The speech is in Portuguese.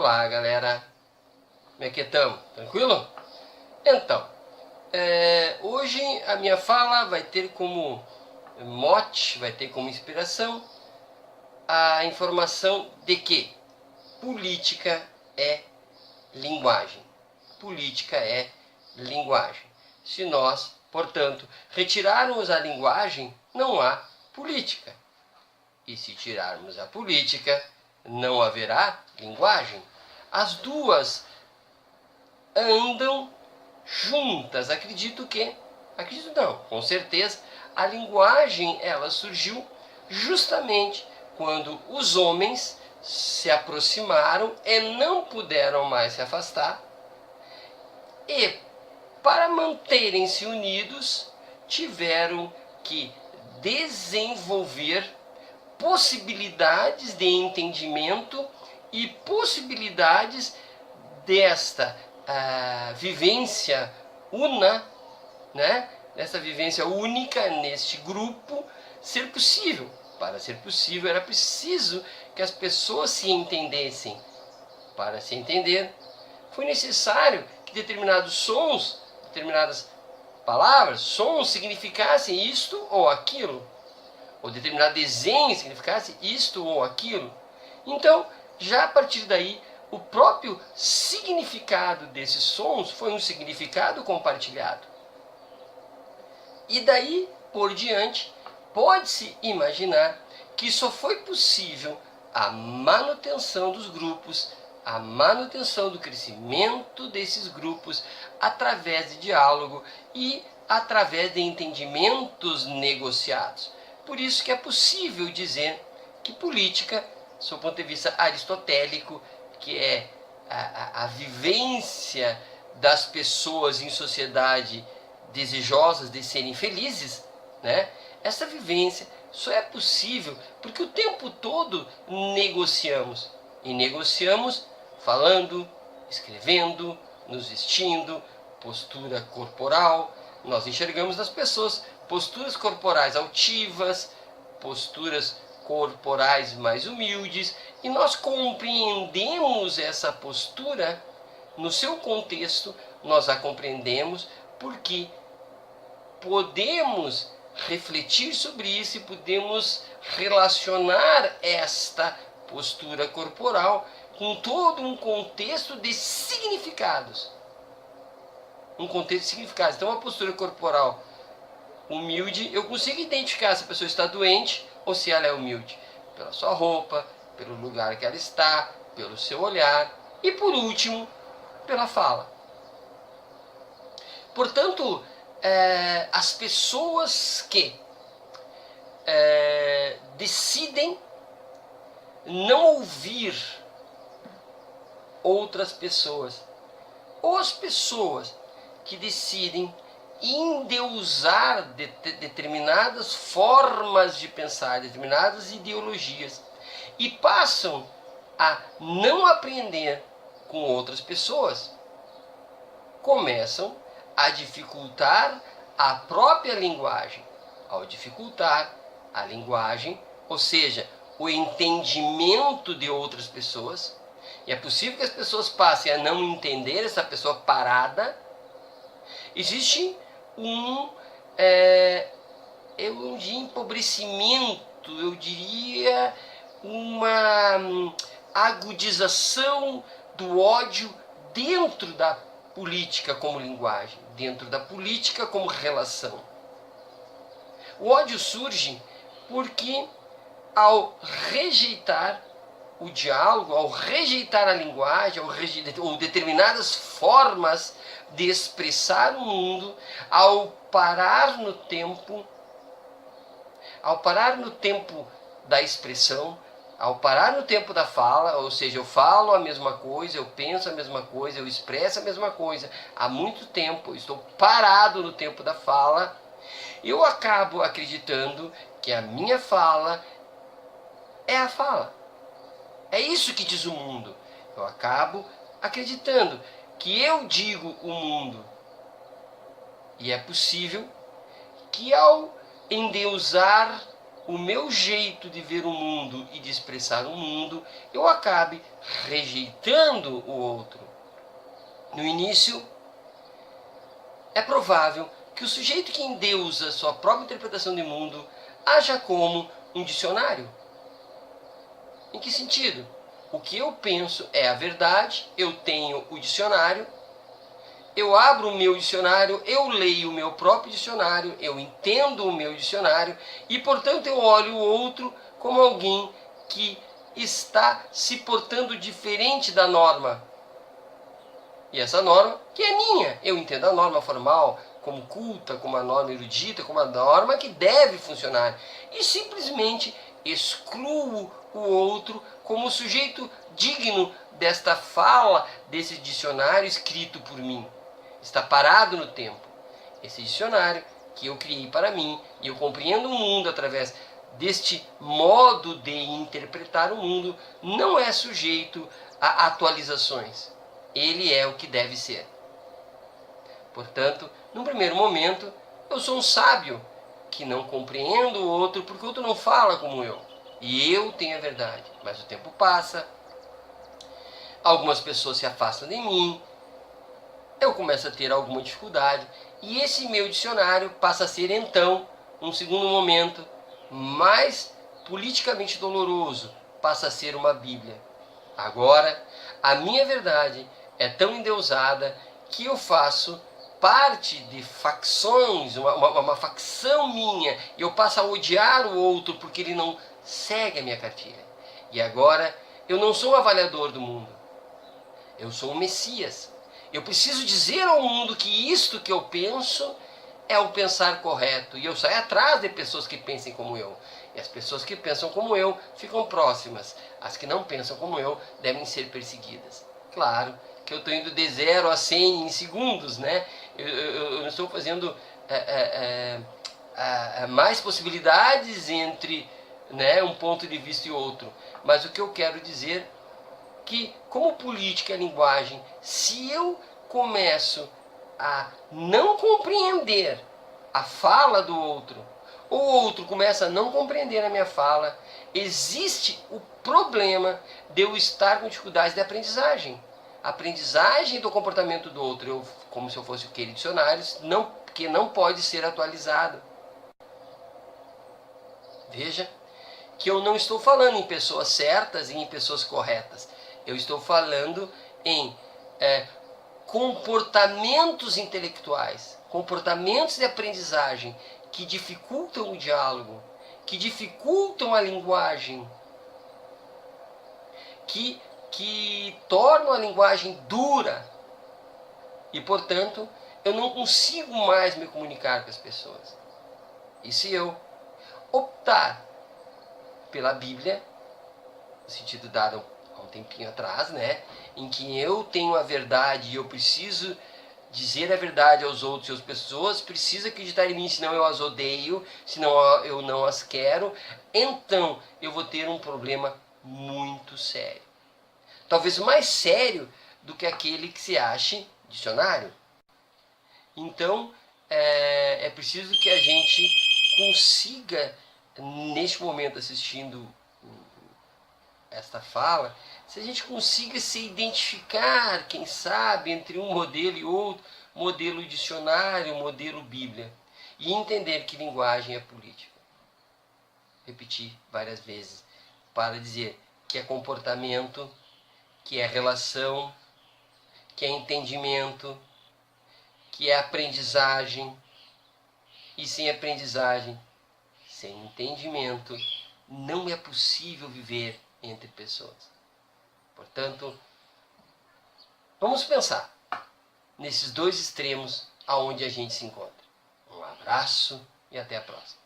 Olá, galera. Como é que estamos? Tranquilo? Então, hoje a minha fala vai ter como mote, vai ter como inspiração a informação de que política é linguagem. Política é linguagem. Se nós, portanto, retirarmos a linguagem, não há política. E se tirarmos a política, não haverá linguagem. As duas andam juntas. Acredito não, com certeza, a linguagem ela surgiu justamente quando os homens se aproximaram e não puderam mais se afastar, e para manterem-se unidos tiveram que desenvolver possibilidades de entendimento e possibilidades desta vivência dessa vivência única neste grupo ser possível. Para ser possível era preciso que as pessoas se entendessem. Para se entender, foi necessário que determinados sons, determinadas palavras, sons significassem isto ou aquilo, ou determinado desenho significasse isto ou aquilo. Então, já a partir daí, o próprio significado desses sons foi um significado compartilhado. E daí por diante, pode-se imaginar que só foi possível a manutenção dos grupos, a manutenção do crescimento desses grupos através de diálogo e através de entendimentos negociados. Por isso que é possível dizer que política, do ponto de vista aristotélico, que é a vivência das pessoas em sociedade desejosas de serem felizes, essa vivência só é possível porque o tempo todo negociamos. E negociamos falando, escrevendo, nos vestindo, postura corporal. Nós enxergamos nas pessoas posturas corporais altivas, posturas corporais mais humildes, e nós compreendemos essa postura no seu contexto, nós a compreendemos porque podemos refletir sobre isso e podemos relacionar esta postura corporal com todo um contexto de significados. Um contexto de significados. Então, uma postura corporal humilde, eu consigo identificar se a pessoa está doente ou se ela é humilde. Pela sua roupa, pelo lugar que ela está, pelo seu olhar e, por último, pela fala. Portanto, as pessoas que decidem não ouvir outras pessoas, ou as pessoas que decidem endeusar determinadas formas de pensar, determinadas ideologias, e passam a não aprender com outras pessoas, começam a dificultar a própria linguagem. Ao dificultar a linguagem, ou seja, o entendimento de outras pessoas, e é possível que as pessoas passem a não entender essa pessoa parada, existe um empobrecimento, eu diria, uma agudização do ódio dentro da política como linguagem, dentro da política como relação. O ódio surge porque, ao rejeitar o diálogo, ao rejeitar a linguagem, ou determinadas formas de expressar o mundo, ao parar no tempo da expressão, ao parar no tempo da fala, ou seja, eu falo a mesma coisa, eu penso a mesma coisa, eu expresso a mesma coisa há muito tempo, eu estou parado no tempo da fala, eu acabo acreditando que a minha fala é a fala. É isso que diz o mundo. Eu acabo acreditando que eu digo o mundo. E é possível que, ao endeusar o meu jeito de ver o mundo e de expressar o mundo, eu acabe rejeitando o outro. No início, é provável que o sujeito que endeusa sua própria interpretação de mundo haja como um dicionário. Em que sentido? O que eu penso é a verdade, eu tenho o dicionário, eu abro o meu dicionário, eu leio o meu próprio dicionário, eu entendo o meu dicionário e, portanto, eu olho o outro como alguém que está se portando diferente da norma. E essa norma, que é minha, eu entendo a norma formal como culta, como a norma erudita, como a norma que deve funcionar. E simplesmente excluo o outro como sujeito digno desta fala, desse dicionário escrito por mim. Está parado no tempo. Esse dicionário que eu criei para mim, e eu compreendo o mundo através deste modo de interpretar o mundo, não é sujeito a atualizações. Ele é o que deve ser. Portanto, num primeiro momento, eu sou um sábio que não compreendo o outro porque o outro não fala como eu. E eu tenho a verdade. Mas o tempo passa, algumas pessoas se afastam de mim, eu começo a ter alguma dificuldade e esse meu dicionário passa a ser então, num segundo momento, mais politicamente doloroso, passa a ser uma Bíblia. Agora, a minha verdade é tão endeusada que eu faço parte de facções, uma facção minha, e eu passo a odiar o outro porque ele não segue a minha cartilha. E agora, eu não sou um avaliador do mundo, eu sou um Messias. Eu preciso dizer ao mundo que isto que eu penso é o pensar correto. E eu saio atrás de pessoas que pensem como eu. E as pessoas que pensam como eu ficam próximas. As que não pensam como eu devem ser perseguidas. Claro que eu estou indo de 0 a 100 em segundos, né? Eu não estou fazendo mais possibilidades entre, né, um ponto de vista e outro. Mas o que eu quero dizer que, como política e linguagem, se eu começo a não compreender a fala do outro, ou o outro começa a não compreender a minha fala, existe o problema de eu estar com dificuldades de aprendizagem. A aprendizagem do comportamento do outro, como se eu fosse aquele dicionário, que não pode ser atualizado. Veja que eu não estou falando em pessoas certas e em pessoas corretas. Eu estou falando em comportamentos intelectuais, comportamentos de aprendizagem que dificultam o diálogo, que dificultam a linguagem, que tornam a linguagem dura e, portanto, eu não consigo mais me comunicar com as pessoas. E se eu optar pela Bíblia, no sentido dado há um tempinho atrás, né, em que eu tenho a verdade e eu preciso dizer a verdade aos outros, e as pessoas precisam acreditar em mim, senão eu as odeio, senão eu não as quero, então eu vou ter um problema muito sério. Talvez mais sério do que aquele que se ache dicionário. Então, é preciso que a gente consiga, neste momento assistindo esta fala, se a gente consiga se identificar, quem sabe, entre um modelo e outro, modelo dicionário, modelo Bíblia, e entender que linguagem é política. Repetir várias vezes, para dizer que é comportamento, que é relação, que é entendimento, que é aprendizagem, e sem aprendizagem, sem entendimento, não é possível viver entre pessoas. Portanto, vamos pensar nesses dois extremos aonde a gente se encontra. Um abraço e até a próxima.